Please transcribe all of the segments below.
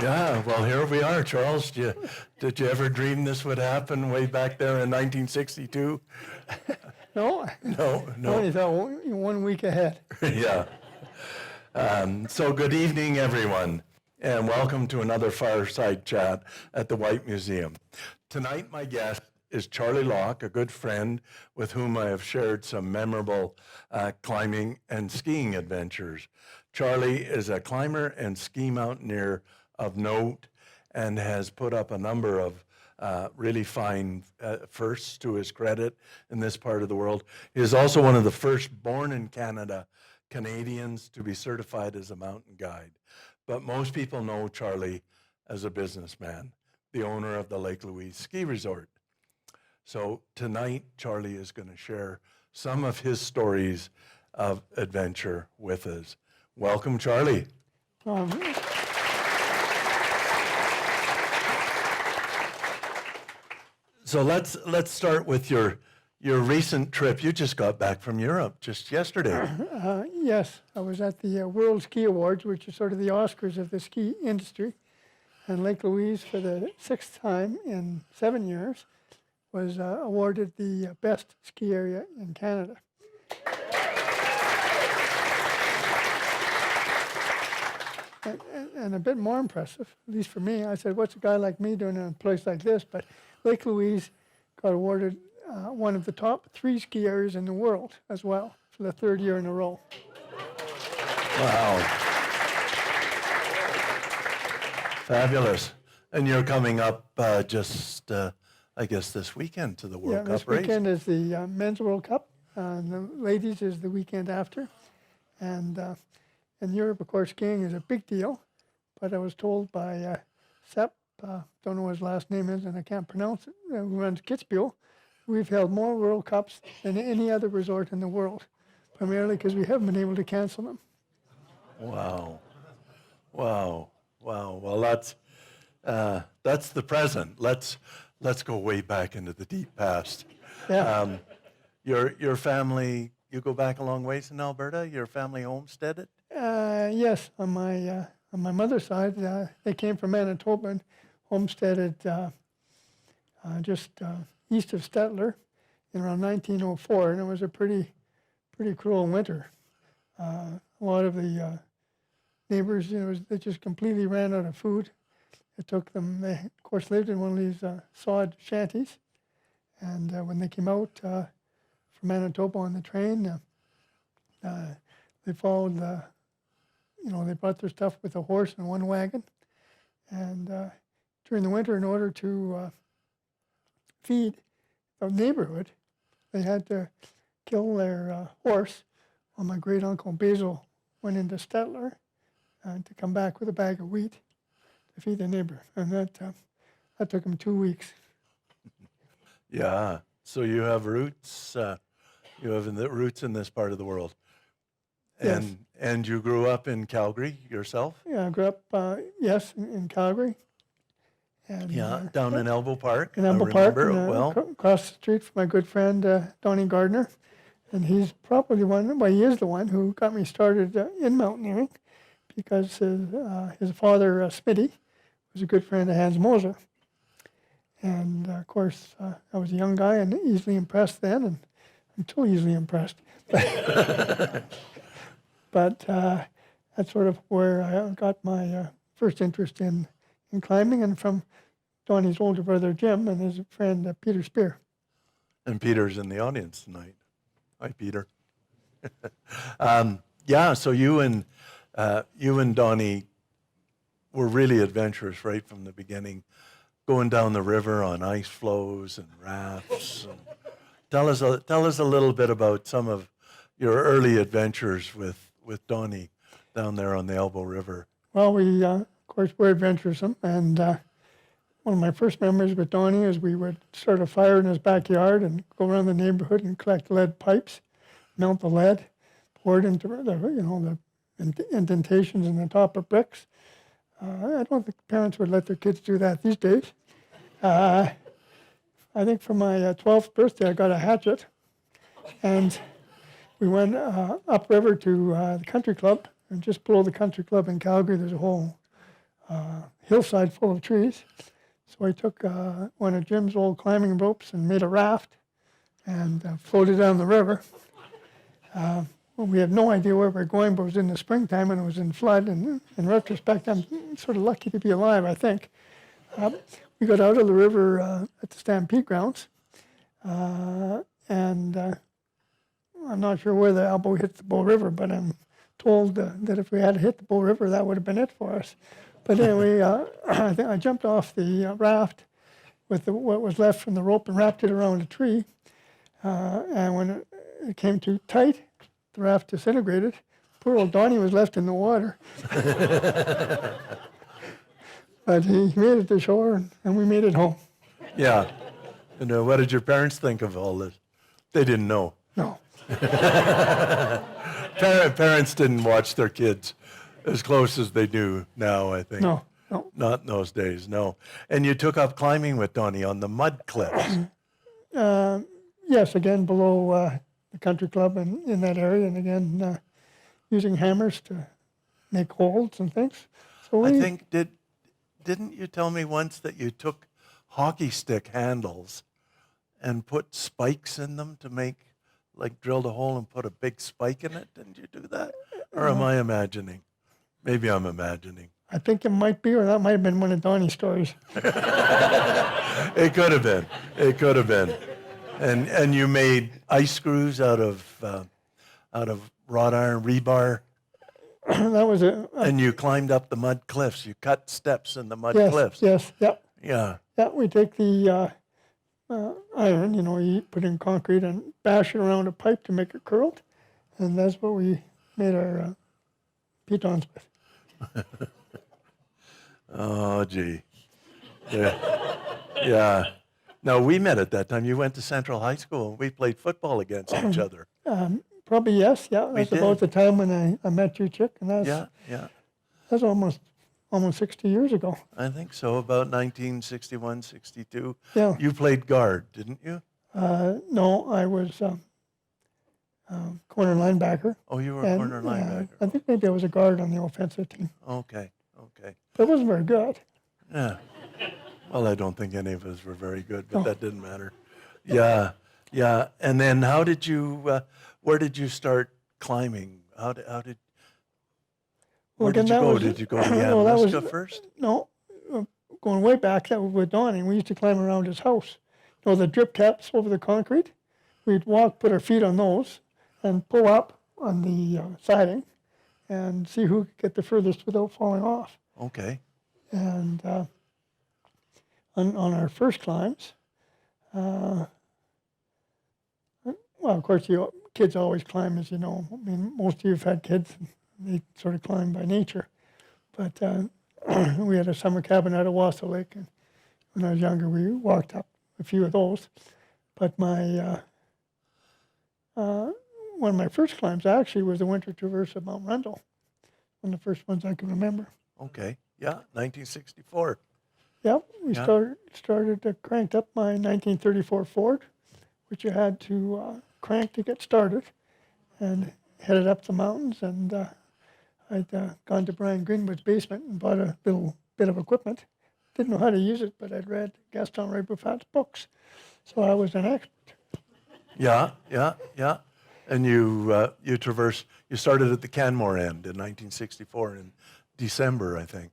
Yeah, well, here we are, Charles. Did you ever dream this would happen way back there in 1962? No, No, I no. only thought one week ahead. Yeah. So good evening, everyone, and welcome to another Fireside Chat at the White Museum. Tonight, my guest is Charlie Locke, a good friend with whom I have shared some memorable climbing and skiing adventures. Charlie is a climber and ski mountaineer of note and has put up a number of really fine firsts to his credit in this part of the world. He is also one of the first born in Canada Canadians to be certified as a mountain guide. But most people know Charlie as a businessman, the owner of the Lake Louise Ski Resort. So tonight, Charlie is going to share some of his stories of adventure with us. Welcome, Charlie. So let's start with your recent trip. You just got back from Europe just yesterday. Yes, I was at the World Ski Awards, which is sort of the Oscars of the ski industry. And Lake Louise, for the 6th time in 7 years, was awarded the best ski area in Canada. And a bit more impressive, at least for me, I said, what's a guy like me doing in a place like this? But Lake Louise got awarded one of the top 3 ski areas in the world as well for the 3rd year in a row. Wow. Fabulous. And you're coming up I guess this weekend to the World Cup race. This weekend is the Men's World Cup. The ladies is the weekend after. And in Europe, of course, skiing is a big deal. But I was told by Sepp, don't know what his last name is, and I can't pronounce it, who runs Kitzbühel, we've held more World Cups than any other resort in the world, primarily because we haven't been able to cancel them. Wow. Well, that's the present. Let's go way back into the deep past. Yeah. Your family, you go back a long ways in Alberta. Your family homesteaded? Yes, on my mother's side, they came from Manitoba and homesteaded just east of Stettler in around 1904, and it was a pretty cruel winter. A lot of the neighbors, they just completely ran out of food. It took them, they of course lived in one of these sod shanties, and when they came out from Manitoba on the train, they followed they brought their stuff with a horse and one wagon, and during the winter, in order to feed the neighborhood, they had to kill their horse. Well, my great uncle Basil went into Stettler to come back with a bag of wheat to feed the neighbor, and that took him 2 weeks. Yeah. So you have roots. You have the roots in this part of the world. Yes. And you grew up in Calgary yourself? Yeah, I grew up, yes, in Calgary. And, down in Elbow Park. In Elbow Park, and, across the street from my good friend Donnie Gardner. And he's probably he is the one who got me started in mountaineering, because his father, Smitty, was a good friend of Hans Moser. And of course, I was a young guy and easily impressed then, and I'm still easily impressed. But that's sort of where I got my first interest in climbing, and from Donnie's older brother Jim and his friend Peter Spear. And Peter's in the audience tonight. Hi, Peter. So you and Donnie were really adventurous right from the beginning, going down the river on ice floes and rafts. And tell us a little bit about some of your early adventures with Donnie down there on the Elbow River. Well, we of course were adventuresome, and one of my first memories with Donnie is we would start a fire in his backyard and go around the neighborhood and collect lead pipes, melt the lead, pour it into the indentations in the top of bricks. I don't think parents would let their kids do that these days. I think for my 12th birthday, I got a hatchet, and we went upriver to the country club, and just below the country club in Calgary, there's a whole hillside full of trees. So I took one of Jim's old climbing ropes and made a raft and floated down the river. Well, we had no idea where we were going, but it was in the springtime and it was in flood. And in retrospect, I'm sort of lucky to be alive, I think. We got out of the river at the Stampede grounds, and I'm not sure where the elbow hit the Bow River, but I'm told that if we had hit the Bow River, that would have been it for us. But anyway, I jumped off the raft with what was left from the rope and wrapped it around a tree. And when it came too tight, the raft disintegrated. Poor old Donnie was left in the water. But he made it to shore, and we made it home. Yeah. And what did your parents think of all this? They didn't know. No. Parents didn't watch their kids as close as they do now, I think. No. Not in those days, no. And you took up climbing with Donnie on the mud cliffs. Yes, again, below the country club and in that area, and again, using hammers to make holds and things. So I think, didn't you tell me once that you took hockey stick handles and put spikes in them to make, like drilled a hole and put a big spike in it? Didn't you do that? Or am I imagining? Maybe I'm imagining. I think it might be, or that might have been one of Donnie's stories. It could have been. It could have been. And you made ice screws out of wrought iron rebar. That was And you climbed up the mud cliffs. You cut steps in the mud yes, cliffs. Yes, yep. Yeah. Yeah, we take the iron, you put in concrete and bash it around a pipe to make it curled. And that's what we made our pitons with. Oh, gee. Yeah. No, we met at that time. You went to Central High School, and we played football against each other. Probably yes, yeah. That's about the time when I met you, Chick, and that's almost 60 years ago. I think so, about 1961, 62. Yeah. You played guard, didn't you? No, I was corner linebacker. Oh, you were a corner linebacker. I think maybe I was a guard on the offensive team. Okay. But it wasn't very good. Yeah. Well, I don't think any of us were very good, but that didn't matter. Yeah. And then where did you start climbing? How did Where did you go? Did you go to Yamaska first? No, going way back, that was with Donnie. We used to climb around his house. The drip caps over the concrete. We'd walk, put our feet on those, and pull up on the siding, and see who could get the furthest without falling off. Okay. And on our first climbs, well, of course, kids always climb, as you know. I mean, most of you have had kids, and they sort of climb by nature. But we had a summer cabin at Owasso Lake, and when I was younger, we walked up a few of those. But my one of my first climbs actually was the winter traverse of Mount Rundle, one of the first ones I can remember. Okay, yeah, 1964. Yep, we started cranked up my 1934 Ford, which you had to crank to get started, and headed up the mountains. And I'd gone to Brian Greenwood's basement and bought a little bit of equipment. Didn't know how to use it, but I'd read Gaston Ray-Buffat's books, so I was an expert. Yeah. And you started at the Canmore end in 1964 in December, I think.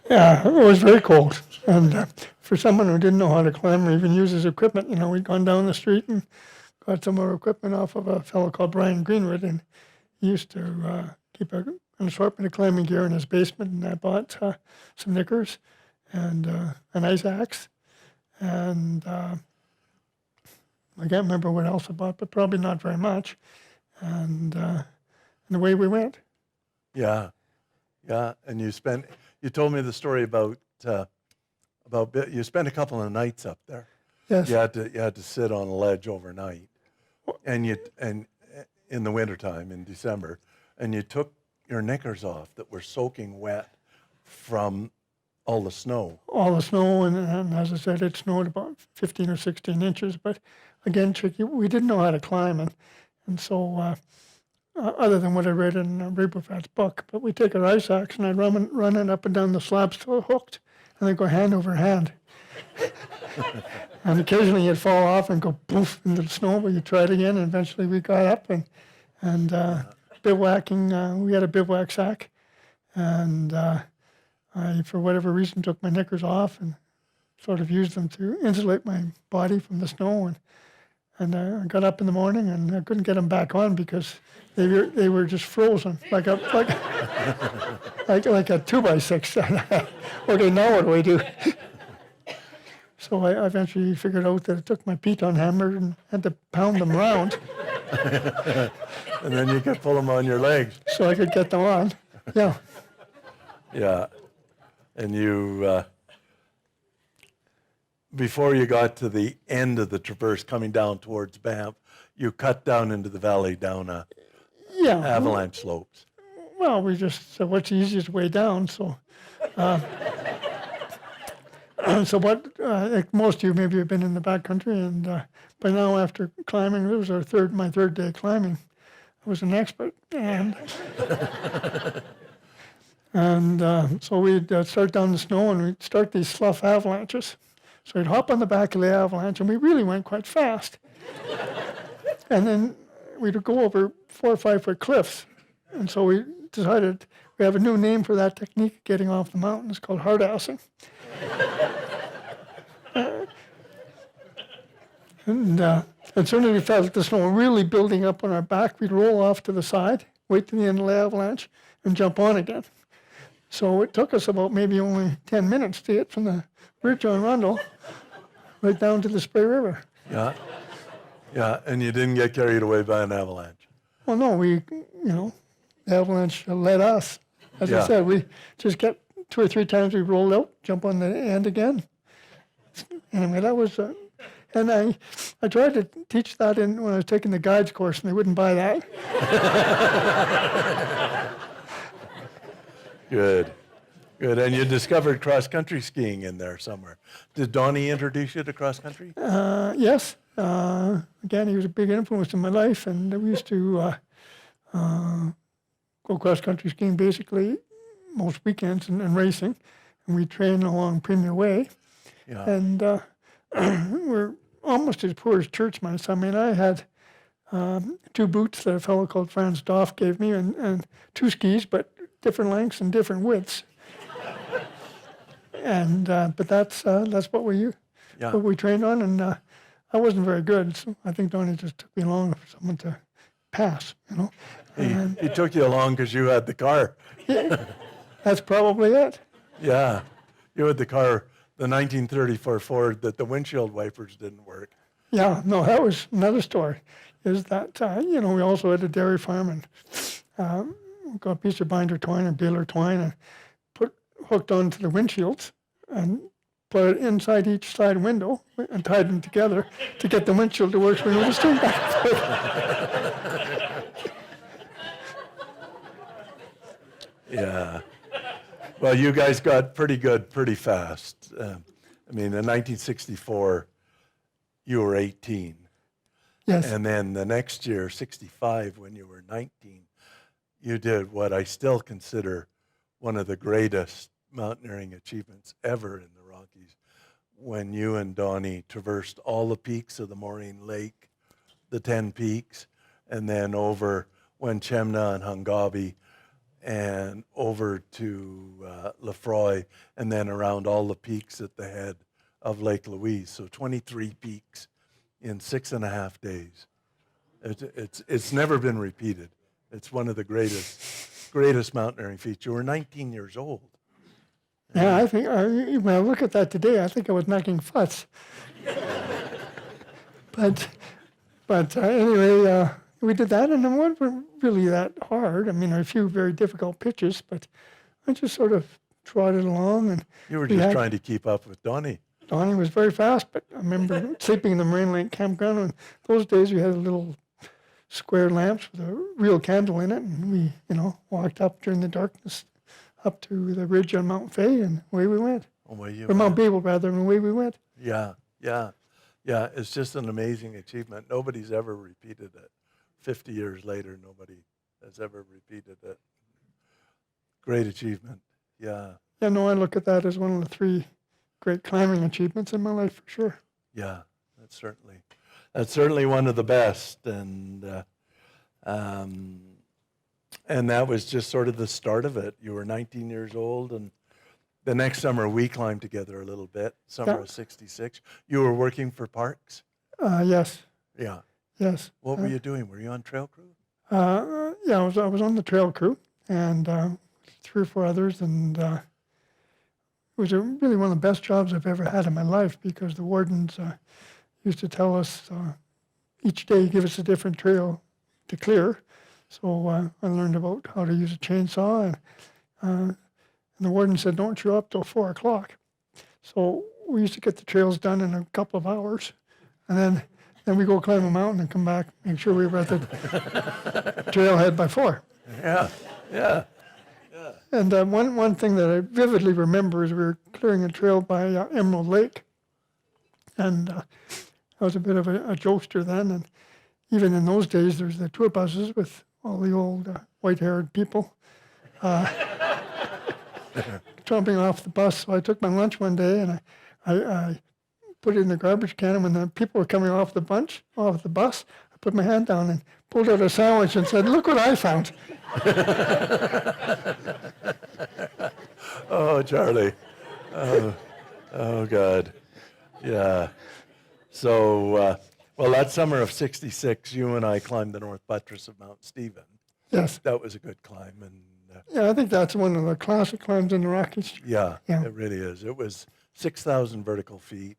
Yeah, it was very cold. And for someone who didn't know how to climb or even use his equipment, we'd gone down the street and got some of our equipment off of a fellow called Brian Greenwood, and he used to keep an assortment of climbing gear in his basement, and I bought some knickers and an ice axe, and I can't remember what else I bought, but probably not very much, and away we went. Yeah, and you told me the story about you spent a couple of nights up there. Yes. You had to sit on a ledge overnight, and in the wintertime in December, and you took your knickers off that were soaking wet from all the snow. All the snow, and as I said, it snowed about 15 or 16 inches. But again, tricky. We didn't know how to climb, and so other than what I read in Raberfat's book. But we take our ice axe and I'd run it up and down the slabs till it hooked, and then go hand over hand. And occasionally you'd fall off and go poof into the snow, but you try it again, and eventually we got up and bivouacking. We had a bivouac sack, and I, for whatever reason, took my knickers off and sort of used them to insulate my body from the snow. And I got up in the morning and I couldn't get them back on because they were just frozen like a 2x6. Okay, now what do I do? So I eventually figured out that I took my piton hammer and had to pound them round And then you could pull them on your legs. so I could get them on. Yeah. Yeah. And you, before you got to the end of the traverse coming down towards Banff, you cut down into the valley down Yeah. avalanche slopes. Well, we just said, what's the easiest way down? So, so what, like most of you maybe have been in the backcountry, and by now after climbing, it was my third day climbing. I was an expert, and so we'd start down the snow and we'd start these slough avalanches. So we'd hop on the back of the avalanche, and we really went quite fast. And then we'd go over 4 or 5 foot cliffs. And so we decided we have a new name for that technique of getting off the mountain. It's called hard assing. And as soon as we felt the snow really building up on our back, we'd roll off to the side, wait till the end of the avalanche, and jump on again. So it took us about maybe only 10 minutes to get from the ridge on Rundle right down to the Spray River. Yeah. Yeah. And you didn't get carried away by an avalanche. Well, no, the avalanche led us. As Yeah. I said, we just kept 2 or 3 times we rolled out, jump on the end again. Anyway, that was, and I tried to teach that when I was taking the guides course, and they wouldn't buy that. Good. Good. And you discovered cross-country skiing in there somewhere. Did Donnie introduce you to cross-country? Yes. Again, he was a big influence in my life, and we used to go cross-country skiing basically most weekends and racing, and we train along Premier Way. Yeah. And we're almost as poor as church mice. I mean, I had 2 boots that a fellow called Franz Doff gave me, and 2 skis, but different lengths and different widths. And but that's what we trained on, and I wasn't very good, so I think Donnie just took me along for someone to pass, He took you along because you had the car. Yeah, that's probably it. Yeah. You had the car, the 1934 Ford, that the windshield wipers didn't work. Yeah, no, that was another story. Is that we also had a dairy farm, and we got a piece of binder twine or baler twine and hooked onto the windshields and put it inside each side window and tied them together to get the windshield to work so we would steam back and forth. Yeah. Well, you guys got pretty good pretty fast. In 1964, you were 18. Yes. And then the next year, 65, when you were 19, you did what I still consider one of the greatest mountaineering achievements ever in the Rockies, when you and Donnie traversed all the peaks of the Maureen Lake, the 10 peaks, and then over Wenchemna and Hungabi, and over to Lefroy, and then around all the peaks at the head of Lake Louise. So 23 peaks in 6.5 days. It's never been repeated. It's one of the greatest mountaineering feats. You were 19 years old. Yeah, I think when I look at that today, I think I was knocking futs. But anyway, we did that, and it wasn't really that hard. I mean, a few very difficult pitches, but I just sort of trotted along. And You were just trying to keep up with Donnie. Donnie was very fast, but I remember sleeping in the Marine Lake campground. And those days we had little square lamps with a real candle in it, and we, walked up during the darkness up to the ridge on Mount Fay, and away we went. Or Mount Babel, rather, and away we went. Yeah. It's just an amazing achievement. Nobody's ever repeated it. 50 years later, nobody has ever repeated it. Great achievement. Yeah. Yeah, no, I look at that as one of the 3 great climbing achievements in my life for sure. Yeah, that's certainly one of the best, and that was just sort of the start of it. You were 19 years old, and the next summer we climbed together a little bit, summer of '66. You were working for Parks? Yes, Yeah. yes. What were you doing? Were you on trail crew? Yeah, I was on the trail crew, and 3 or 4 others, and it was really one of the best jobs I've ever had in my life, because the wardens used to tell us each day, give us a different trail to clear. So I learned about how to use a chainsaw, and the warden said, don't show up till 4 o'clock. So we used to get the trails done in a couple of hours, and then we go climb a mountain and come back, make sure we were at the trailhead by 4. Yeah, yeah. And one thing that I vividly remember is we were clearing a trail by Emerald Lake, and I was a bit of a jokester then, and even in those days, there's the tour buses with all the old white-haired people jumping off the bus. So I took my lunch one day, and I put it in the garbage can, and when the people were coming off the bus, I put my hand down and pulled out a sandwich and said, look what I found. Oh, Charlie. Oh, God. Yeah. So, well, that summer of '66, you and I climbed the North Buttress of Mount Stephen. Yes. That was a good climb. And Yeah, I think that's one of the classic climbs in the Rockies. yeah, Yeah. it really is. It was 6,000 vertical feet,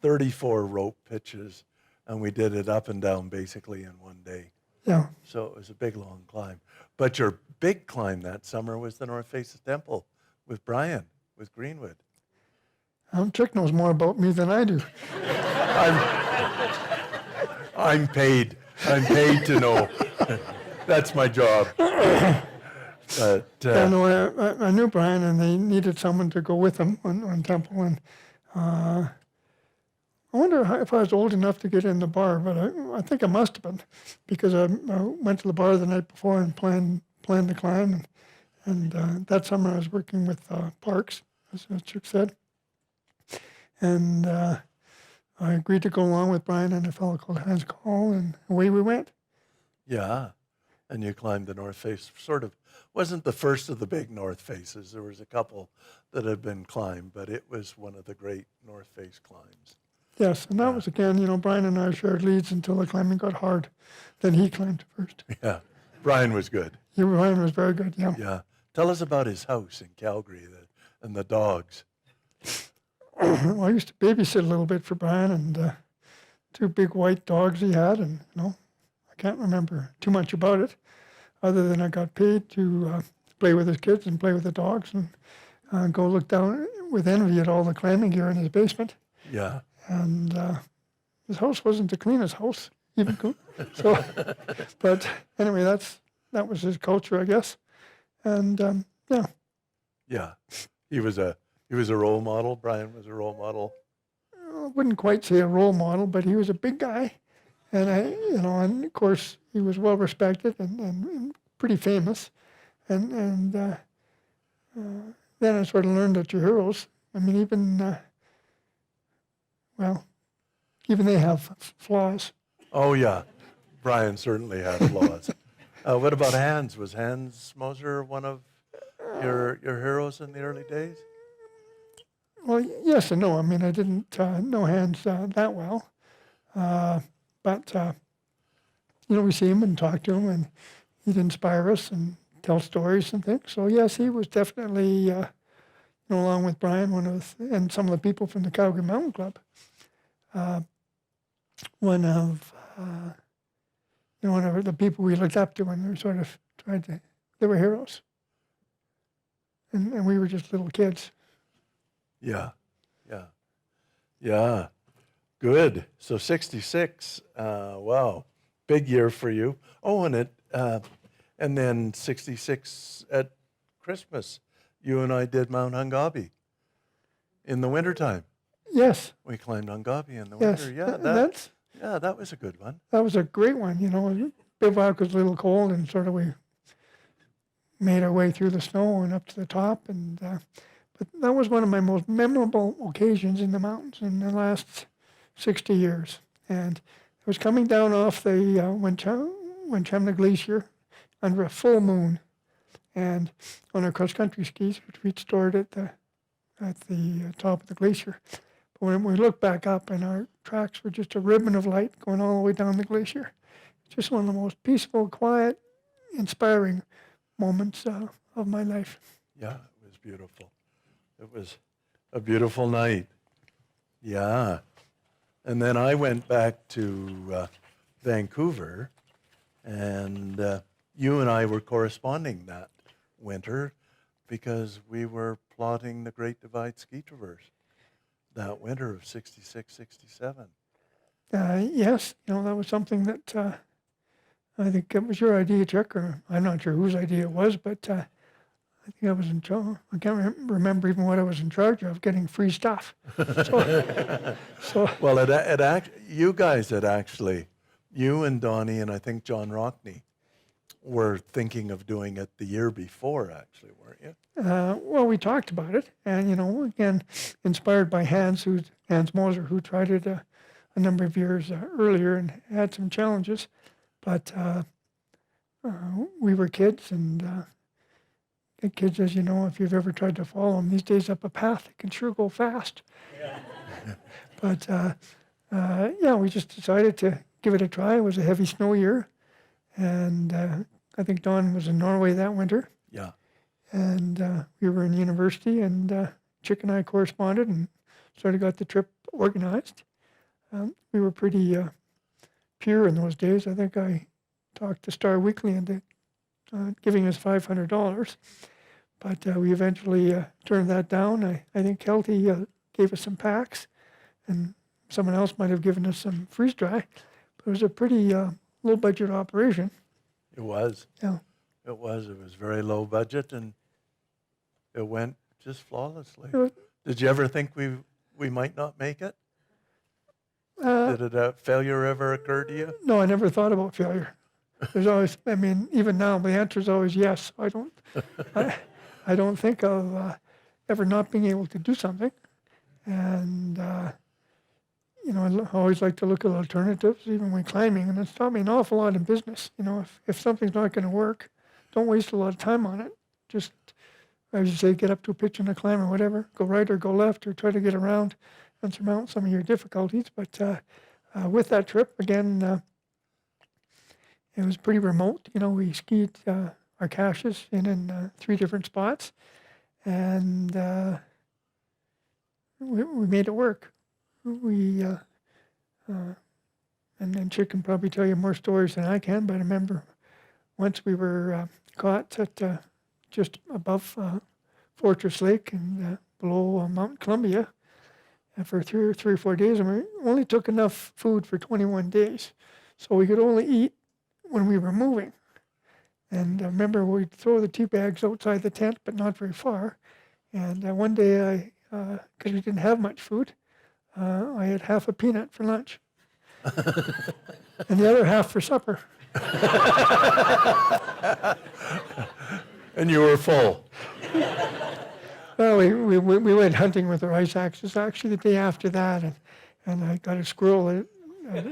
34 rope pitches, and we did it up and down basically in one day. Yeah. So it was a big, long climb. But your big climb that summer was the North Face of Temple with Brian, with Greenwood. Chick knows more about me than I do. I'm paid. I'm paid to know. That's my job. But Yeah, no, I knew Brian, and they needed someone to go with them on Temple. And I wonder if I was old enough to get in the bar, but I think I must have been, because I went to the bar the night before and planned the climb. And that summer I was working with Parks, as Chick said. And I agreed to go along with Brian and a fellow called Hans Call, and away we went. yeah, and you climbed the North Face. Sort of wasn't the first of the big North Faces. There was a couple that had been climbed, but it was one of the great North Face climbs. Yes, and that was again, Brian and I shared leads until the climbing got hard. Then he climbed first. Yeah, Brian was good. Brian was very good, yeah. Yeah, tell us about his house in Calgary and the dogs. Well, I used to babysit a little bit for Brian, and 2 big white dogs he had, and I can't remember too much about it, other than I got paid to play with his kids and play with the dogs, and go look down with envy at all the climbing gear in his basement. Yeah, And his house wasn't the cleanest house, even so. But anyway, that was his culture, I guess. And yeah. yeah. He was a role model. Brian was a role model. I wouldn't quite say a role model, but he was a big guy, and and of course he was well respected and pretty famous, and then I sort of learned that your heroes. I mean, even they have flaws. Oh yeah, Brian certainly had flaws. What about Hans? Was Hans Moser one of your heroes in the early days? Well, yes and no. I mean, I didn't know Hans that well, but we see him and talk to him, and he'd inspire us and tell stories and things. So yes, he was definitely, along with Brian, and some of the people from the Calgary Mountain Club, one of the people we looked up to, and we sort of they were heroes, and we were just little kids. Yeah, yeah, yeah. Good. So '66. Wow, big year for you. Oh, and then '66 at Christmas, you and I did Mount Hungabi in the wintertime. Yes. We climbed Hungabi in the Yes. winter. Yeah, that was a good one. That was a great one. Bivouac was a little cold, and sort of we made our way through the snow and up to the top. And but that was one of my most memorable occasions in the mountains in the last 60 years. And it was coming down off the Wenchemna Glacier under a full moon, and on our cross-country skis, which we'd stored at the top of the glacier. But when we looked back up, and our tracks were just a ribbon of light going all the way down the glacier. Just one of the most peaceful, quiet, inspiring moments of my life. Yeah, it was beautiful. It was a beautiful night. Yeah. And then I went back to Vancouver, and you and I were corresponding that winter because we were plotting the Great Divide Ski Traverse that winter of 66, 67. Yes, that was something that I think it was your idea, Chuck, or I'm not sure whose idea it was, but I think I was in charge. I can't remember even what I was in charge of, getting free stuff. Well, you guys had actually, you and Donnie and I think John Rockney were thinking of doing it the year before, actually, weren't you? Well, we talked about it, and again, inspired by Hans Moser, who tried it a number of years earlier and had some challenges, but we were kids, and kids, as you know, if you've ever tried to follow them these days up a path, it can sure go fast. Yeah. But we just decided to give it a try. It was a heavy snow year, and I think Don was in Norway that winter. Yeah. And we were in university, and Chick and I corresponded and sort of got the trip organized. We were pretty pure in those days. I think I talked to Star Weekly into giving us $500, but we eventually turned that down. I think Kelty gave us some packs, and someone else might have given us some freeze dry, but it was a pretty low budget operation. It was. Yeah. It was. It was very low budget, and it went just flawlessly. Did you ever think we might not make it? Did a failure ever occur to you? No, I never thought about failure. There's always, even now, the answer is always yes. I don't think of ever not being able to do something. And, I always like to look at alternatives, even when climbing, and it's taught me an awful lot in business. If something's not going to work, don't waste a lot of time on it. Just, as you say, get up to a pitch on a climb or whatever, go right or go left, or try to get around and surmount some of your difficulties. But with that trip, again, it was pretty remote. We skied our caches in 3 different spots, and we made it work. And then Chick can probably tell you more stories than I can, but I remember once we were caught at just above Fortress Lake and below Mount Columbia for 3 or 4 days, and we only took enough food for 21 days, so we could only eat when we were moving. And I remember we'd throw the tea bags outside the tent, but not very far. And one day, because we didn't have much food, I had half a peanut for lunch, and the other half for supper. And you were full. Well, we went hunting with our ice axes actually the day after that, and I got a squirrel that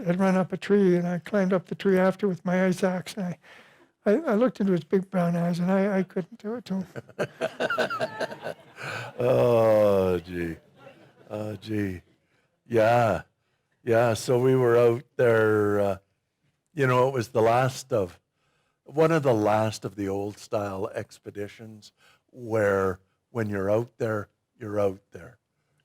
had run up a tree, and I climbed up the tree after with my ice axe, and I looked into his big brown eyes, and I couldn't do it to him. Oh, gee. Yeah, so we were out there, it was one of the last of the old style expeditions where when you're out there, you're out there.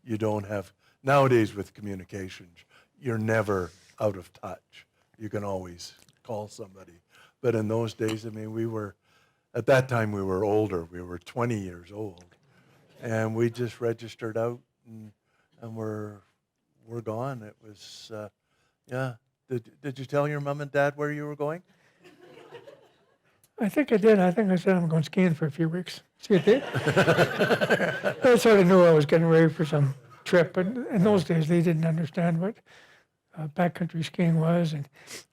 You don't have, nowadays with communications, you're never out of touch. You can always call somebody. But in those days, at that time we were older. We were 20 years old. And we just registered out and we're gone. It was, Did you tell your mom and dad where you were going? I think I did. I think I said I'm going skiing for a few weeks. See, they sort of knew I was getting ready for some trip, but in those days they didn't understand what backcountry skiing was, and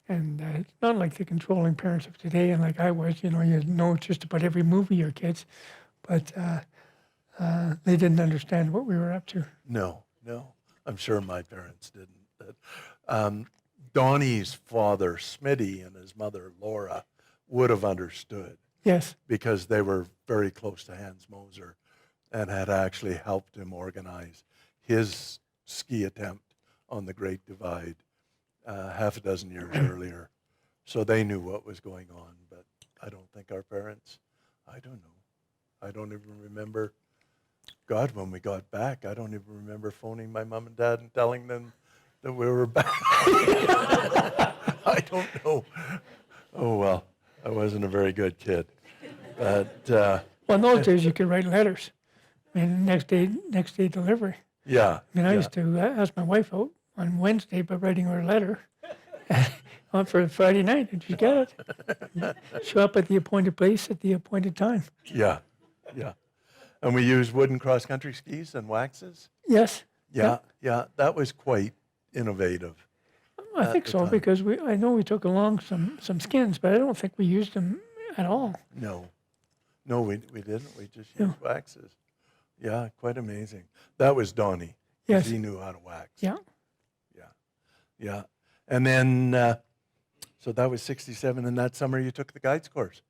it's not like the controlling parents of today, and like I was, you know just about every movie your kids, but they didn't understand what we were up to. No, no. I'm sure my parents didn't. Donnie's father, Smitty, and his mother, Laura, would have understood Yes, because they were very close to Hans Moser and had actually helped him organize his ski attempt on the Great Divide half a dozen years earlier. So they knew what was going on, but I don't think our parents, I don't know. I don't even remember, God, when we got back, I don't even remember phoning my mom and dad and telling them that we were back. I don't know. Oh, well, I wasn't a very good kid. But, well, in those days you could write letters. I mean, next day delivery. yeah. I mean, I yeah. used to ask my wife out on Wednesday by writing her a letter on for Friday night. Did you get it? Show up at the appointed place at the appointed time. Yeah, yeah. And we used wooden cross-country skis and waxes. Yes. Yeah, yeah. That was quite innovative. I at think the so time. because I know we took along some skins, but I don't think we used them at all. No, we didn't. We just used waxes. Yeah, quite amazing. That was Donnie. 'Cause Yes. he knew how to wax. Yeah. Yeah. And then, so that was 67, and that summer you took the guides course.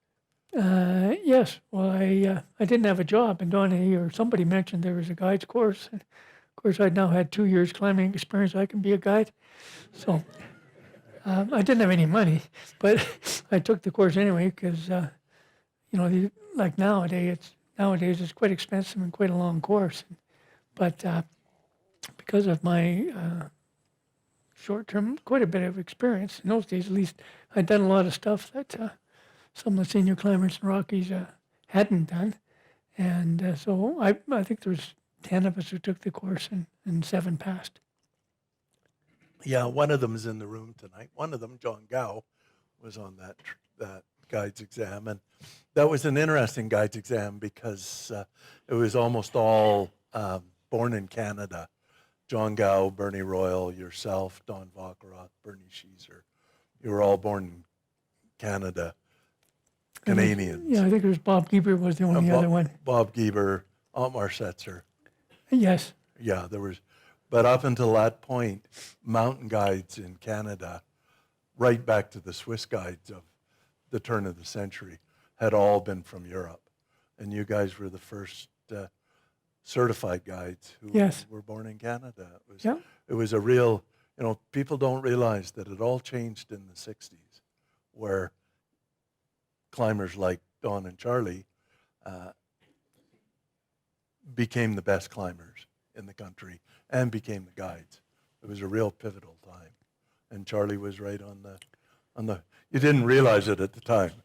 Yes. Well, I didn't have a job, and Donnie or somebody mentioned there was a guide's course. And of course, I'd now had 2 years climbing experience. I can be a guide, so I didn't have any money, but I took the course anyway because like nowadays it's quite expensive and quite a long course. But because of my short-term, quite a bit of experience in those days, at least I'd done a lot of stuff that some of the senior climbers in Rockies hadn't done. And so I think there was 10 of us who took the course and 7 passed. Yeah, one of them is in the room tonight. One of them, John Gow, was on that guides exam. And that was an interesting guides exam because it was almost all born in Canada. John Gow, Bernie Royal, yourself, Don Vacheroth, Bernie Sheezer. You were all born in Canada, Canadians. Yeah, I think it was Bob Gieber was the only other one. Bob Gieber, Otmar Setzer. Yes. Yeah, there was, but up until that point, mountain guides in Canada, right back to the Swiss guides of the turn of the century, had all been from Europe. And you guys were the first certified guides who Yes. were born in Canada. Yeah. It was a real, people don't realize that it all changed in the 60s, where climbers like Don and Charlie became the best climbers in the country and became the guides. It was a real pivotal time. And Charlie was right on the, you didn't realize it at the time.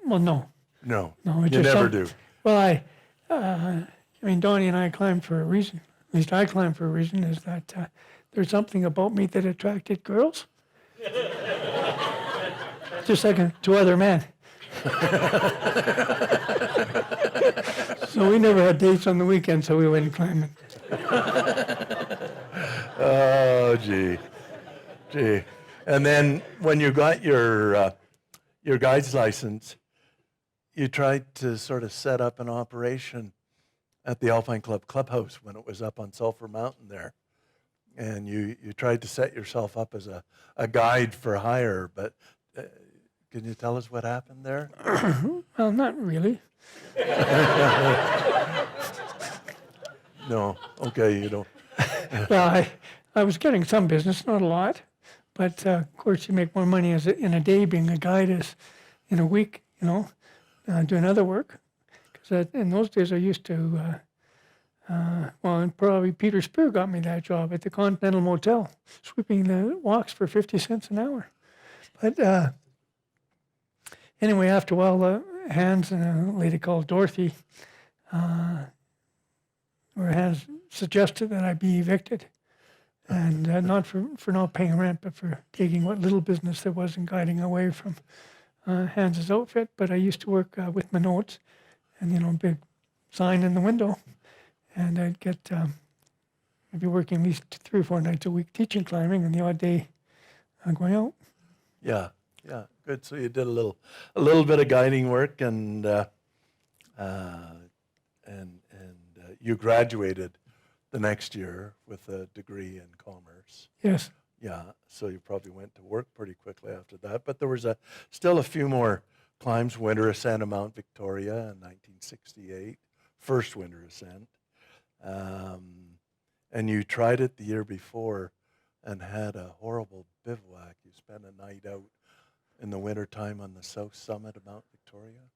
Well, no. No, No, it's you just never do. Well, I mean, Donnie and I climbed for a reason. At least I climbed for a reason. Is that there's something about me that attracted girls, just like two other men. So we never had dates on the weekend, so we went climbing. Oh, gee. And then when you got your guide's license, you tried to sort of set up an operation at the Alpine Club clubhouse when it was up on Sulphur Mountain there. And you tried to set yourself up as a guide for hire, but can you tell us what happened there? Well, not really. No. Okay, you don't. Well, I was getting some business, not a lot, but of course you make more money in a day being a guide as in a week, doing other work. Because in those days I used to, and probably Peter Spear got me that job at the Continental Motel, sweeping the walks for 50 cents an hour. But anyway, after a while, Hans and a lady called Dorothy, Hans suggested that I be evicted. And not for not paying rent, but for taking what little business there was and guiding away from Hans's outfit. But I used to work with my notes and, big sign in the window. And I'd get I'd be working at least 3 or 4 nights a week teaching climbing, and the odd day going out. Yeah, yeah, good. So you did a little bit of guiding work, and you graduated the next year with a degree in commerce. Yes. Yeah, so you probably went to work pretty quickly after that. But there was still a few more climbs. Winter ascent of Mount Victoria in 1968, first winter ascent. And you tried it the year before and had a horrible bivouac. You spent a night out in the wintertime on the south summit of Mount Victoria.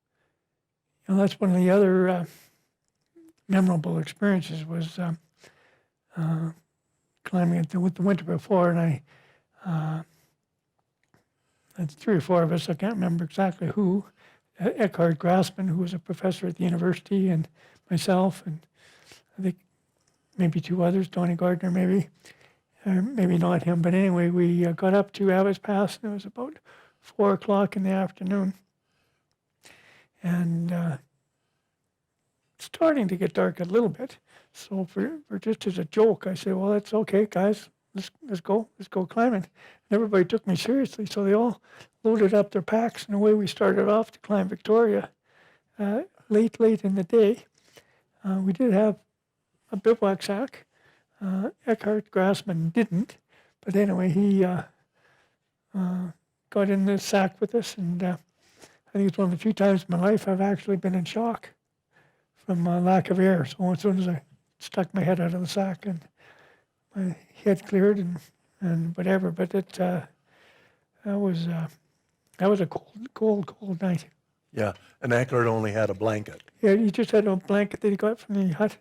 And that's one of the other memorable experiences was climbing it with the winter before, and I had 3 or 4 of us, I can't remember exactly who, Eckhard Grassman, who was a professor at the university, and myself, and I think maybe 2 others, Donnie Gardner maybe, maybe not him, but anyway, we got up to Abbot's Pass, and it was about 4 o'clock in the afternoon, and starting to get dark a little bit. So for just as a joke, I said, well, that's okay, guys. Let's go climbing. And everybody took me seriously, so they all loaded up their packs, and away we started off to climb Victoria. Late in the day, we did have a bivouac sack. Eckhart Grassman didn't, but anyway, he got in the sack with us, and I think it's one of the few times in my life I've actually been in shock from lack of air. So as soon as I stuck my head out of the sack and my head cleared and whatever, but that was a cold night. Yeah, and Eckhart only had a blanket. Yeah, he just had a blanket that he got from the hut.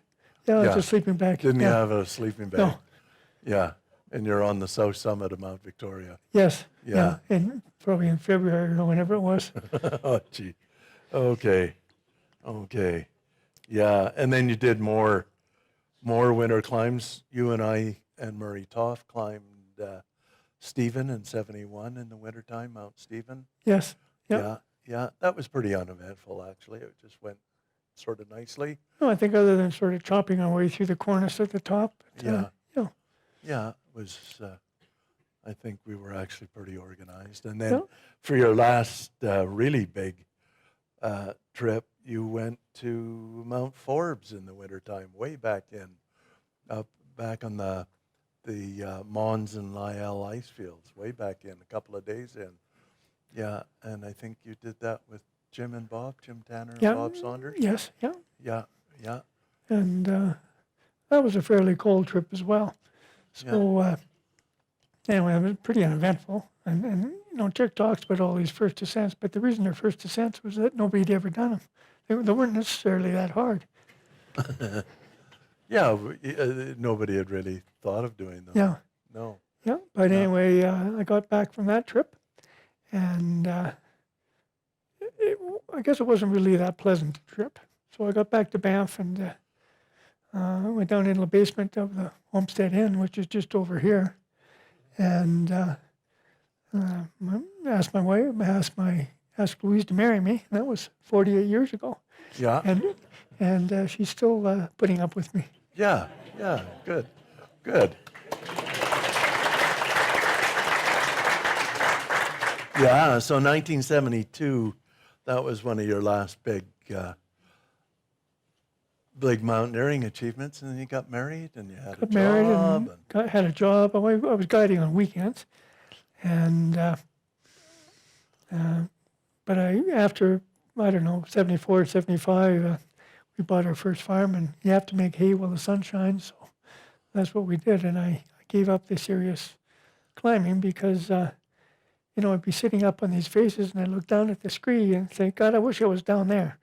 Yeah, it was a sleeping bag. Didn't you Yeah. have a sleeping bag? No. Yeah, and you're on the south summit of Mount Victoria. Yes. Yeah. And probably in February or whenever it was. Oh, gee. Okay. Yeah, and then you did more winter climbs. You and I and Murray Toff climbed Stephen in 71 in the wintertime, Mount Stephen. Yes. Yeah. Yeah, that was pretty uneventful, actually. It just went sort of nicely. No, I think other than sort of chopping our way through the cornice at the top. But, Yeah, it was, I think we were actually pretty organized. And then for your last really big trip, you went to Mount Forbes in the wintertime, way back back on the Mons and Lyell ice fields, way back in, a couple of days in. Yeah, and I think you did that with Jim Tanner and Bob Saunders. Yes, Yeah. And that was a fairly cold trip as well. So anyway, it was pretty uneventful. And Chick talks about all these first ascents, but the reason they're first ascents was that nobody had ever done them. They weren't necessarily that hard. Yeah, nobody had really thought of doing them. Yeah. No. Yeah, but anyway, I got back from that trip, and I guess it wasn't really that pleasant a trip. So I got back to Banff and went down into the basement of the Homestead Inn, which is just over here, and asked my wife, asked Louise to marry me. And that was 48 years ago. Yeah. And she's still putting up with me. Yeah, good. Yeah, so 1972, that was one of your last big mountaineering achievements, and then you got married, and you had a job. Had a job. I was guiding on weekends, and but after 74, 75, we bought our first farm, and you have to make hay while the sun shines, so that's what we did. And I gave up the serious climbing because I'd be sitting up on these faces, and I look down at the scree and say, God, I wish I was down there.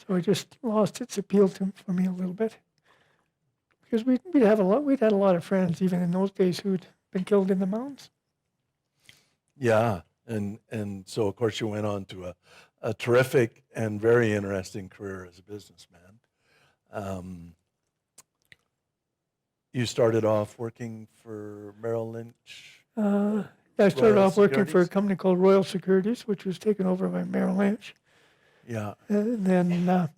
So it just lost its appeal for me a little bit, because we'd had a lot of friends even in those days who'd been killed in the mountains. Yeah, and so of course you went on to a terrific and very interesting career as a businessman. You started off working for Merrill Lynch. I started off working for a company called Royal Securities, which was taken over by Merrill Lynch. Yeah. And then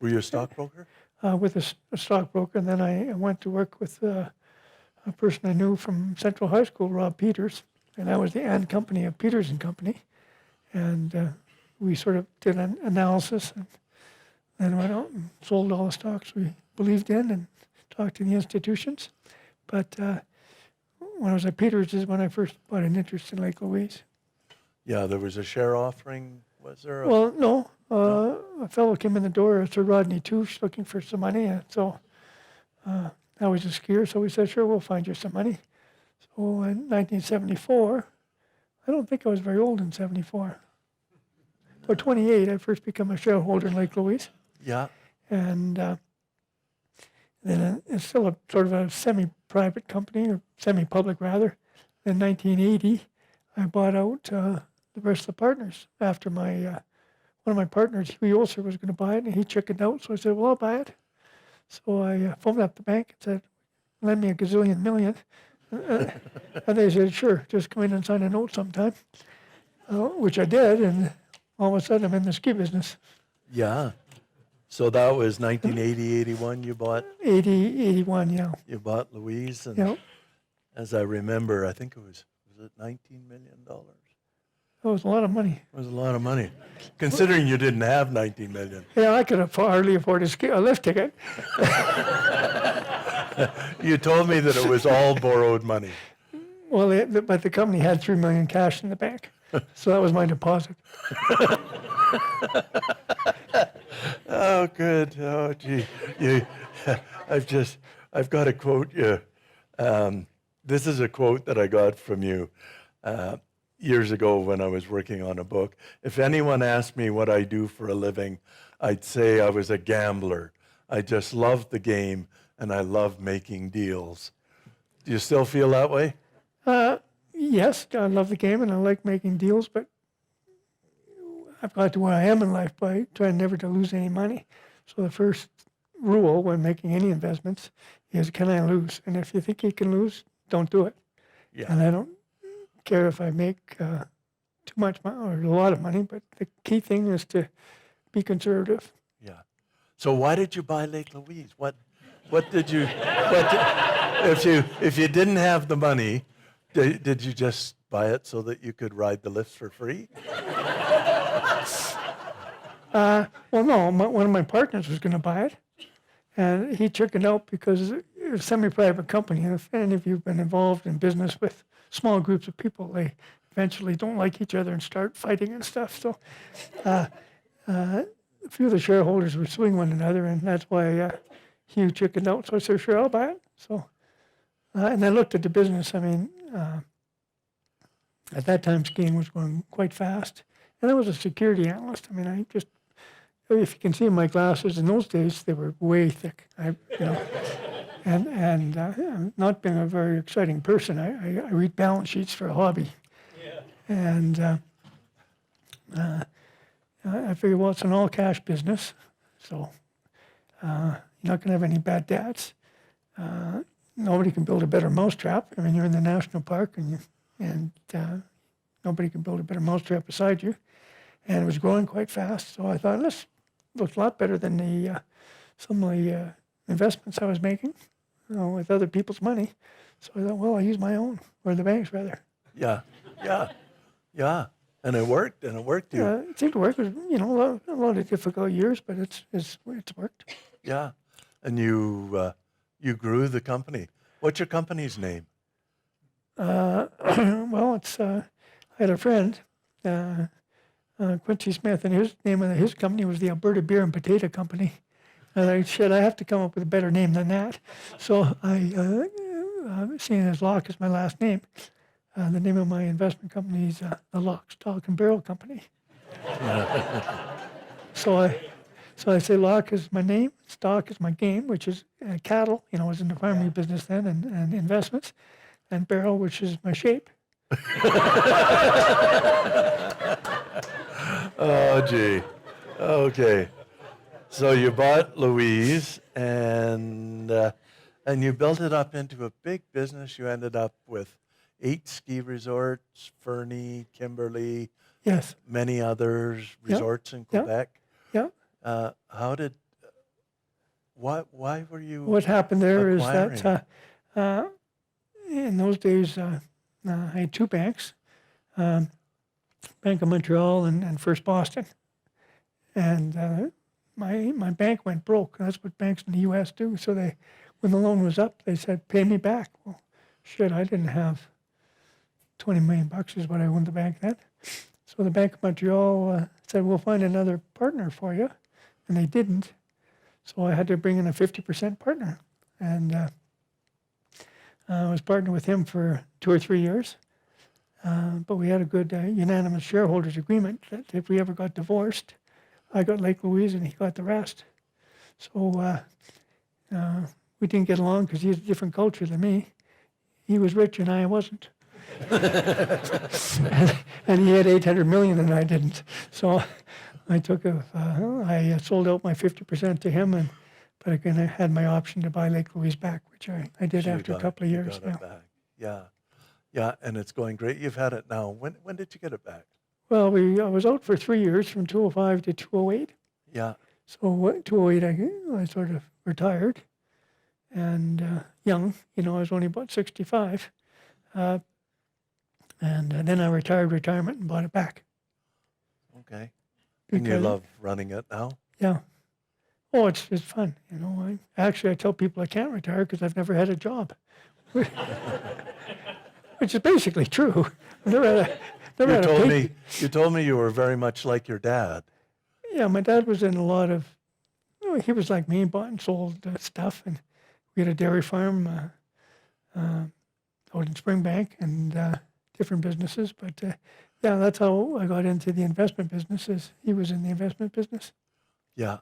were you a stockbroker? With a stockbroker, and then I went to work with a person I knew from Central High School, Rob Peters, and I was the and company of Peters and Company. And we sort of did an analysis and then went out and sold all the stocks we believed in and talked to the institutions. But when I was at Peters is when I first bought an interest in Lake Louise. Yeah, there was a share offering, was there? Well, no. A fellow came in the door, Sir Rodney Touche, looking for some money. And so I was a skier, so we said, sure, we'll find you some money. So in 1974, I don't think I was very old in 74. But 28, I first became a shareholder in Lake Louise. Yeah. And then it's still a sort of a semi-private company, or semi-public rather. In 1980, I bought out the rest of the partners after my one of my partners, Huey Olser, was going to buy it, and he chickened out. So I said, well, I'll buy it. So I phoned up the bank and said, lend me a gazillion million. And they said, sure, just come in and sign a note sometime, which I did. And all of a sudden, I'm in the ski business. Yeah. So that was 1980, 81 you bought? 80, 81, yeah. You bought Louise, and Yeah. as I remember, I think it was it $19 million? That was a lot of money. It was a lot of money, considering you didn't have 19 million. Yeah, I could hardly afford a lift ticket. You told me that it was all borrowed money. Well, but the company had $3 million cash in the bank, so that was my deposit. Oh, good. Oh, gee. I've got to quote you. This is a quote that I got from you years ago when I was working on a book. If anyone asked me what I do for a living, I'd say I was a gambler. I just love the game, and I love making deals. Do you still feel that way? Yes, I love the game and I like making deals, but I've got to where I am in life by trying never to lose any money. So the first rule when making any investments is, can I lose? And if you think you can lose, don't do it. Yeah. And I don't care if I make too much money or a lot of money, but the key thing is to be conservative. Yeah. So why did you buy Lake Louise? What did you? If you didn't have the money, did you just buy it so that you could ride the lifts for free? Well, no. One of my partners was going to buy it, and he chickened out because it was a semi-private company. And if any of you have been involved in business with small groups of people, they eventually don't like each other and start fighting and stuff. So a few of the shareholders were suing one another, and that's why Hugh chickened out. So I said, sure, I'll buy it. So, and I looked at the business. I mean, at that time, skiing was going quite fast. And I was a security analyst. I mean, if you can see my glasses, in those days, they were way thick. And I'm not being a very exciting person. I read balance sheets for a hobby. Yeah. And I figured, well, it's an all-cash business, so you're not going to have any bad debts. Nobody can build a better mousetrap. I mean, you're in the national park, and nobody can build a better mousetrap beside you. And it was growing quite fast, so I thought, this looks a lot better than some of the investments I was making, with other people's money. So I thought, well, I'll use my own, or the bank's rather. Yeah. And it worked. It seemed to work. It was, a lot of difficult years, but it's worked. Yeah. And you grew the company. What's your company's name? Well, I had a friend, Quincy Smith, and his name of his company was the Alberta Beer and Potato Company. And I said, I have to come up with a better name than that. So seeing as Locke is my last name, the name of my investment company is the Locke Stock and Barrel Company. So I say Locke is my name, stock is my game, which is cattle, I was in the farming business then, and investments, and barrel, which is my shape. Oh, gee. Okay. So you bought Louise, and you built it up into a big business. You ended up with 8 ski resorts, Fernie, Kimberley, Yes. many others, resorts in Quebec. Yeah. Why were you What happened there is acquiring? that in those days, I had two banks, Bank of Montreal and First Boston. And my bank went broke. That's what banks in the U.S. do. So when the loan was up, they said, pay me back. Well, shit, I didn't have $20 million is what I owed the bank then. So the Bank of Montreal said, we'll find another partner for you. And they didn't. So I had to bring in a 50% partner. And I was partnered with him for 2 or 3 years. But we had a good unanimous shareholders agreement that if we ever got divorced, I got Lake Louise and he got the rest. So we didn't get along because he had a different culture than me. He was rich and I wasn't. and he had 800 million and I didn't. So I I sold out my 50% to him, but again, I had my option to buy Lake Louise back, which I did after a couple of years. You got it back. Yeah. Yeah, and it's going great. You've had it now. When did you get it back? Well, I was out for 3 years, from 2005 to 2008. Yeah. So 2008, I sort of retired, and young, I was only about 65. And then I retirement and bought it back. Okay. And you love running it now? Yeah. Oh, it's fun. I tell people I can't retire because I've never had a job. Which is basically true. You told me you were very much like your dad. Yeah, my dad was in a lot of, he was like me, bought and sold stuff. And we had a dairy farm out in Springbank and different businesses. But yeah, that's how I got into the investment businesses. He was in the investment business. Yeah,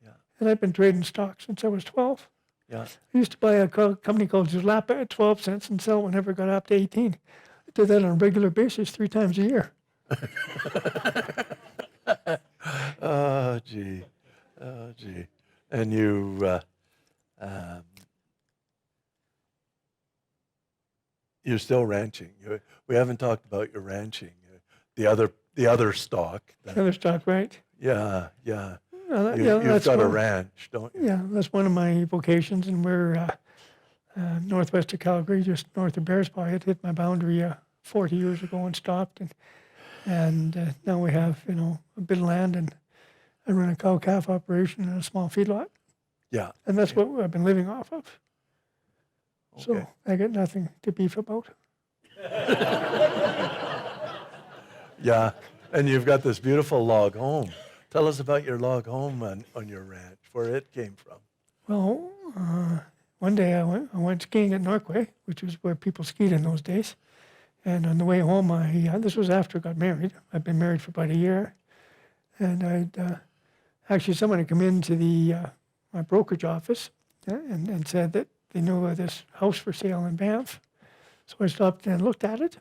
yeah. And I've been trading stocks since I was 12. Yeah. I used to buy a company called Zulapa at 12 cents and sell whenever it got up to 18. I did that on a regular basis 3 times a year. Oh, gee. And you're still ranching. We haven't talked about your ranching. The other stock. The other stock, right? Yeah, yeah. You've got a ranch, don't you? Yeah, that's one of my vocations, and we're northwest of Calgary, just north of Bearspaw. It hit my boundary 40 years ago and stopped, and now we have a bit of land, and I run a cow-calf operation and a small feedlot. Yeah. And that's what I've been living off of. Okay. So I got nothing to beef about. Yeah, and you've got this beautiful log home. Tell us about your log home on your ranch, where it came from. Well, one day I went skiing at Norquay, which was where people skied in those days. And on the way home, this was after I got married. I'd been married for about a year. And someone had come into my brokerage office and said that they knew of this house for sale in Banff. So I stopped and looked at it,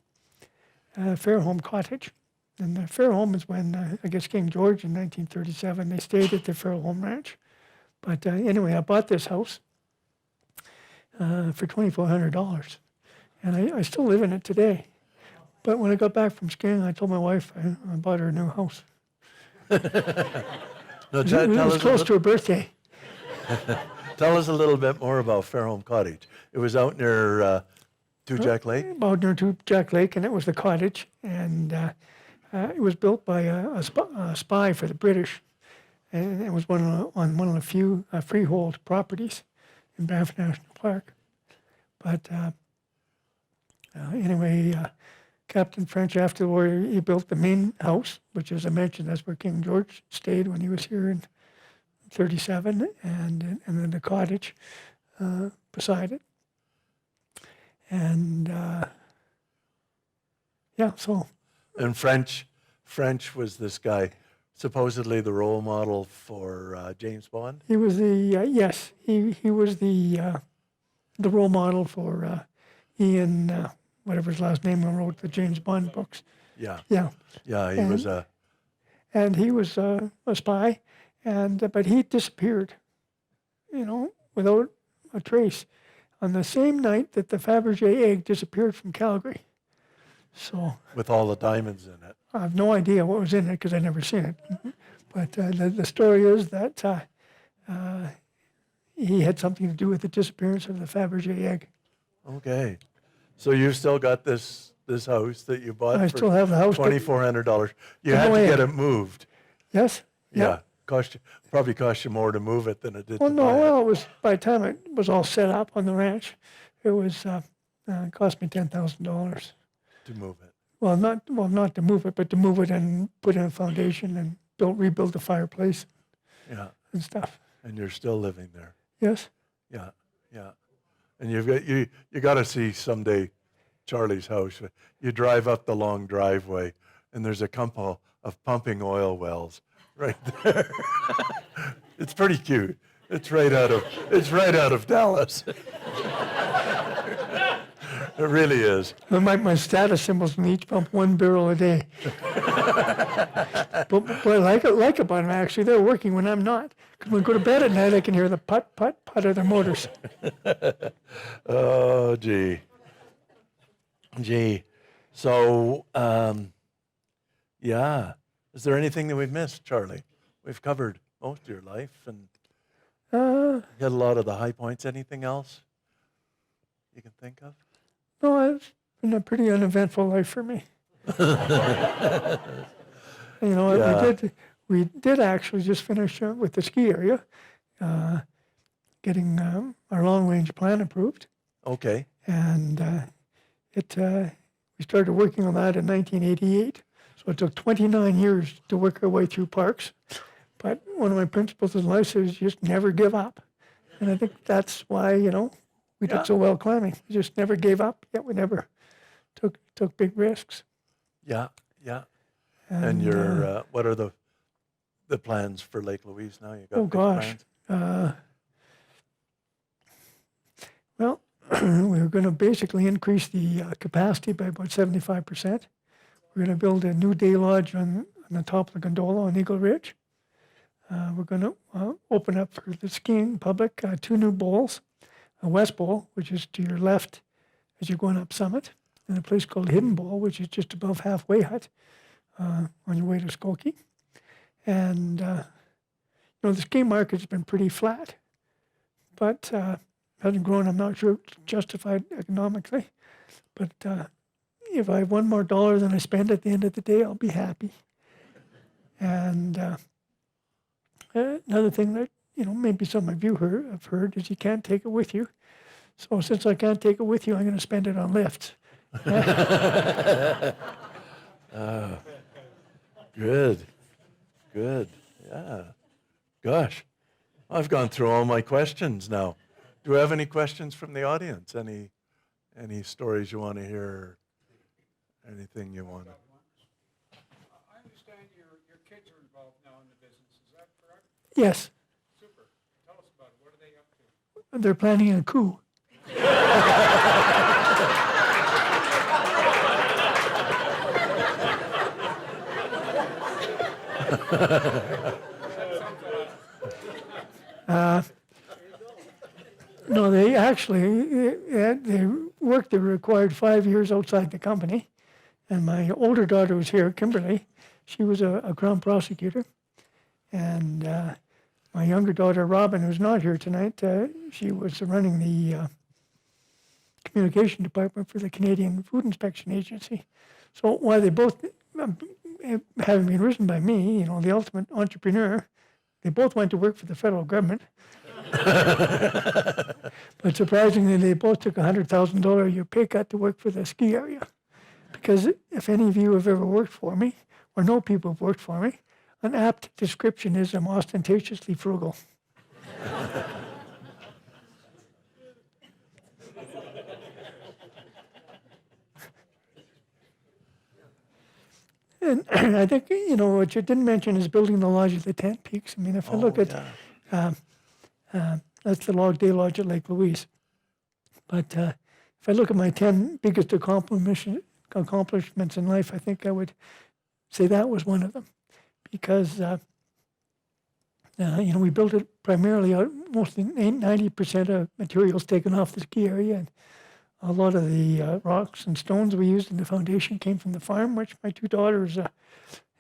Farrell Cottage. And the Farrell is when, I guess, King George in 1937, they stayed at the Farrell Ranch. But anyway, I bought this house for $2,400. And I still live in it today. But when I got back from skiing, I told my wife I bought her a new house. No, it was close to her birthday. Tell us a little bit more about Farrell Cottage. It was out near Two Jack Lake? About near Two Jack Lake, and it was the cottage. And it was built by a spy for the British. And it was one of the few freehold properties in Banff National Park. But anyway, Captain French, after the war, he built the main house, which, as I mentioned, that's where King George stayed when he was here in 1937, and then the cottage beside it. And so. And French was this guy, supposedly the role model for James Bond. He was he was the role model for Ian, whatever his last name, who wrote the James Bond books. Yeah. Yeah. Yeah, he was a. And he was a spy, but he disappeared, without a trace, on the same night that the Fabergé egg disappeared from Calgary. So. With all the diamonds in it. I have no idea what was in it because I'd never seen it. But the story is that he had something to do with the disappearance of the Fabergé egg. Okay. So you've still got this house that you bought I for still have the house. $2,400. You To had go to in. get it moved. Yes? Yeah. Probably cost you more to move it than it did Well, to no, buy it. well, it was, by the time it was all set up on the ranch, it was, it cost me $10,000. To move it. Well, not to move it, but to move it and put in a foundation and rebuild the fireplace Yeah. and stuff. And you're still living there. Yes? Yeah. Yeah. And you got to see someday Charlie's house. You drive up the long driveway, and there's a couple of pumping oil wells right there. It's pretty cute. It's right out of Dallas. It really is. My status symbols in each pump 1 barrel a day. but I like about them, actually, they're working when I'm not. Because when I go to bed at night, I can hear the put, put, put of their motors. Oh, gee. So, yeah. Is there anything that we've missed, Charlie? We've covered most of your life and hit a lot of the high points. Anything else you can think of? No, it's been a pretty uneventful life for me. Yeah. We did actually just finish with the ski area, getting our long-range plan approved. Okay. And we started working on that in 1988. So it took 29 years to work our way through parks. But one of my principles in life is just never give up. And I think that's why, we did so well climbing. We just never gave up, yet we never took big risks. Yeah, yeah. And your what are the plans for Lake Louise now? You got Oh big gosh. plans? Well, we're going to basically increase the capacity by about 75%. We're going to build a new day lodge on the top of the gondola on Eagle Ridge. We're going to open up for the skiing public 2 new bowls, a West Bowl, which is to your left as you're going up Summit, and a place called Hidden Bowl, which is just above Halfway Hut on your way to Skokie. And, the ski market's been pretty flat, but hasn't grown. I'm not sure it's justified economically, but if I have $1 more than I spend at the end of the day, I'll be happy. And another thing that, maybe some of you have heard is you can't take it with you. So since I can't take it with you, I'm going to spend it on lifts. Good. Yeah. Gosh, I've gone through all my questions now. Do we have any questions from the audience? Any stories you want to hear? Anything you want to? I understand your kids are involved now in the business. Is that correct? Yes, Super. Tell us about it. What are they up to? they're planning a coup. No, they actually they worked the required 5 years outside the company, and my older daughter was here, Kimberly. She was a Crown prosecutor, and my younger daughter, Robin, who's not here tonight, she was running the communication department for the Canadian Food Inspection Agency. So while they both, having been risen by me, the ultimate entrepreneur, they both went to work for the federal government. But surprisingly, they both took a $100,000 a year pay cut to work for the ski area. Because if any of you have ever worked for me, or know people who've worked for me, an apt description is I'm ostentatiously frugal. And I think, what you didn't mention is building the lodge at the Tent Peaks. I mean, if I look at, that's the log day lodge at Lake Louise. But if I look at my 10 biggest accomplishments in life, I think I would say that was one of them. Because, we built it primarily out, mostly 90% of materials taken off the ski area. And a lot of the rocks and stones we used in the foundation came from the farm, which my 2 daughters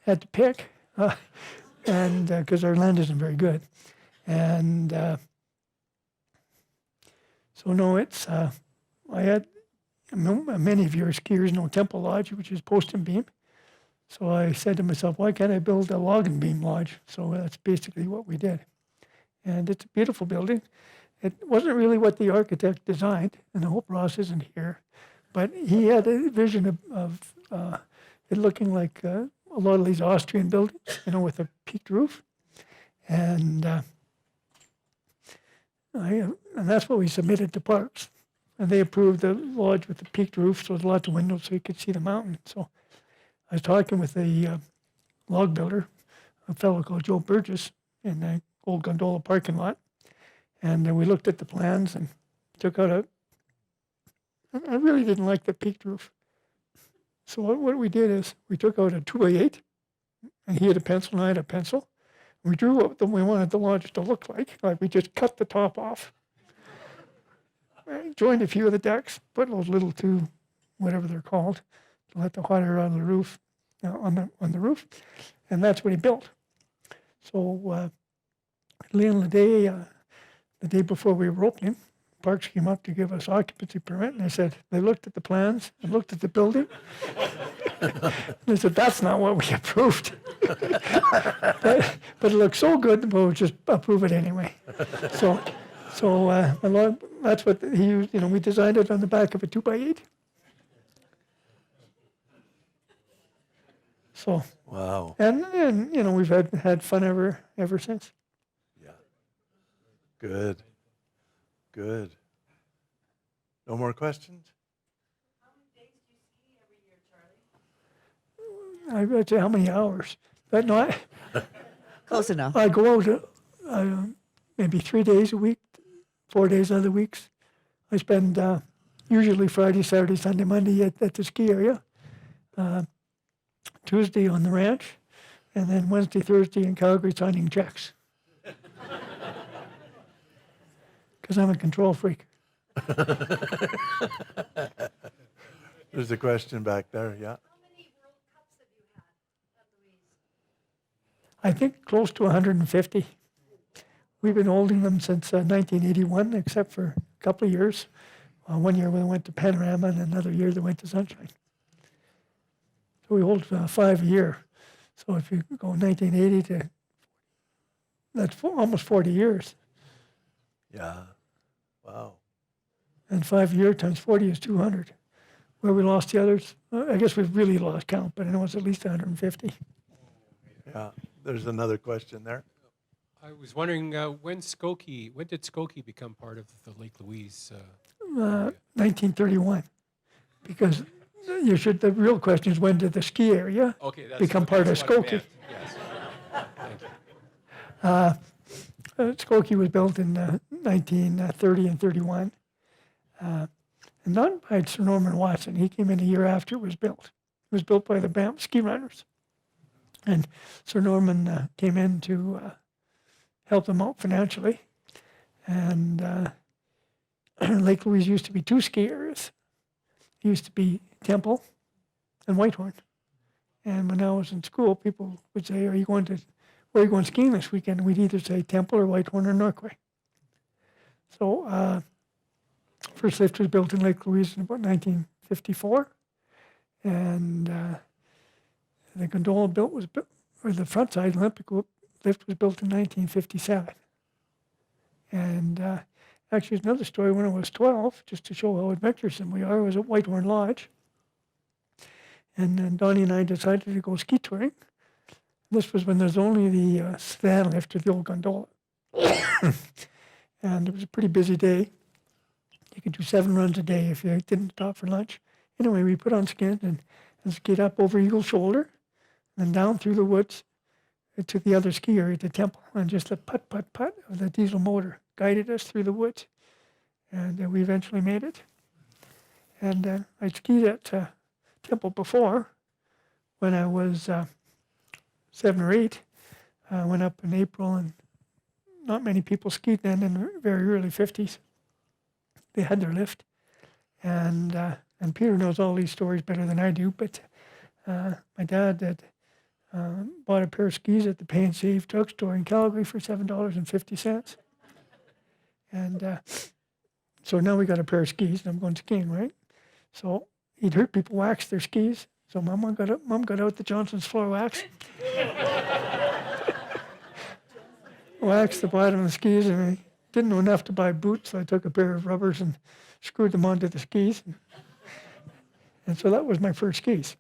had to pick, and because our land isn't very good. And so no, it's I had many of your skiers know Temple Lodge, which is post and beam. So I said to myself, why can't I build a log and beam lodge? So that's basically what we did. And it's a beautiful building. It wasn't really what the architect designed, and I hope Ross isn't here, but he had a vision of it looking like a lot of these Austrian buildings, with a peaked roof. And and that's what we submitted to Parks. And they approved the lodge with the peaked roof, so there's lots of windows so you could see the mountain. So I was talking with a log builder, a fellow called Joe Burgess, in the old gondola parking lot. And we looked at the plans and took out I really didn't like the peaked roof. So what we did is we took out a 2x8, and he had a pencil and I had a pencil. We drew what we wanted the lodge to look like. Like we just cut the top off, joined a few of the decks, put those little two, whatever they're called, to let the hot air out of the roof, on the roof, and that's what he built. So at the end of the day before we were opening, Parks came up to give us occupancy permit, and they looked at the plans and looked at the building. And they said, that's not what we approved. but it looked so good, we'll just approve it anyway. So that's what he used. We designed it on the back of a 2x8. So Wow. and we've had fun ever since. Yeah. Good. Good. No more questions? How many days do you ski every year, Charlie? I would say how many hours. But no, Close enough. I go out maybe 3 days a week, 4 days other weeks. I spend usually Friday, Saturday, Sunday, Monday at the ski area, Tuesday on the ranch, and then Wednesday, Thursday in Calgary signing checks. Because I'm a control freak. There's a question back there, yeah. How many World Cups have you had at Louise? I think close to 150. We've been holding them since 1981, except for a couple of years. 1 year we went to Panorama, and another year they went to Sunshine. So we hold 5 a year. So if you go 1980 to, that's almost 40 years. Yeah. Wow. And 5 a year times 40 is 200. Where we lost the others, I guess we've really lost count, but I know it's at least 150. Yeah. There's another question there. I was wondering, when did Skokie become part of the Lake Louise? 1931. Because the real question is, when did the ski area become part of Skokie? Yes. Thank you. Skokie was built in 1930 and 31. And not by Sir Norman Watson. He came in a year after it was built. It was built by the Banff ski runners. And Sir Norman came in to help them out financially. And Lake Louise used to be two ski areas. It used to be Temple and Whitehorn. And when I was in school, people would say, where are you going skiing this weekend? And we'd either say Temple or Whitehorn or Norquay. So first lift was built in Lake Louise in about 1954. And the gondola or the front side Olympic lift was built in 1957. And actually, there's another story. When I was 12, just to show how adventuresome we are, I was at Whitehorn Lodge. And then Donnie and I decided to go ski touring. This was when there's only the sedan lift or the old gondola. And it was a pretty busy day. You could do 7 runs a day if you didn't stop for lunch. Anyway, we put on skins and skied up over Eagle Shoulder and down through the woods to the other ski area, to Temple. And just the putt, putt, putt of the diesel motor guided us through the woods. And we eventually made it. And I skied at Temple before when I was 7 or 8. I went up in April, and not many people skied then in the very early 50s. They had their lift. And Peter knows all these stories better than I do, but my dad had bought a pair of skis at the Pay and Save drugstore in Calgary for $7.50. And so now we got a pair of skis, and I'm going skiing, right? So he'd heard people wax their skis. So Mom got out the Johnson's floor wax, waxed the bottom of the skis, and I didn't know enough to buy boots. So I took a pair of rubbers and screwed them onto the skis. And so that was my first skis.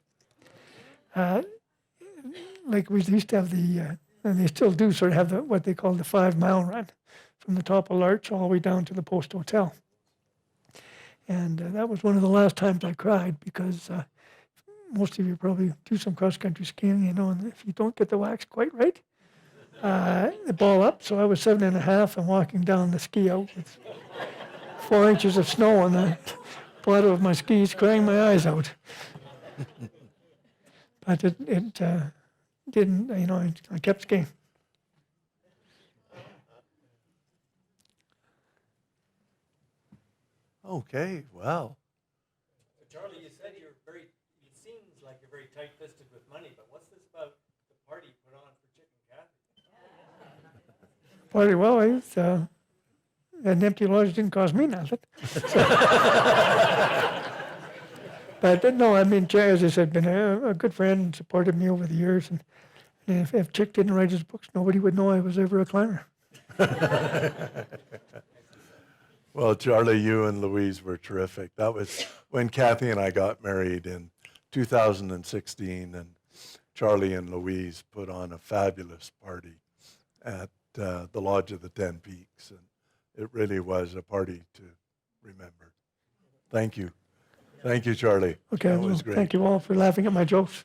Like we used to have and they still do sort of have what they call the 5 mile run from the top of Larch all the way down to the Post Hotel. And that was one of the last times I cried because most of you probably do some cross-country skiing, and if you don't get the wax quite right, the ball up. So I was 7.5 and walking down the ski out with 4 inches of snow on the bottom of my skis, crying my eyes out. But it didn't, I kept skiing. Okay, well, Charlie, you said it seems like you're very tight-fisted with money, but what's this about the party you put on for Chic and Kathy? Party, well, an empty lodge didn't cost me nothing. But no, I mean, Jay, as I said, been a good friend and supported me over the years. And if Chic didn't write his books, nobody would know I was ever a climber. well, Charlie, you and Louise were terrific. That was when Kathy and I got married in 2016, and Charlie and Louise put on a fabulous party at the Lodge of the 10 Peaks, and it really was a party to remember. Thank you. Thank you, Charlie. Okay, That well, was great. thank you all for laughing at my jokes.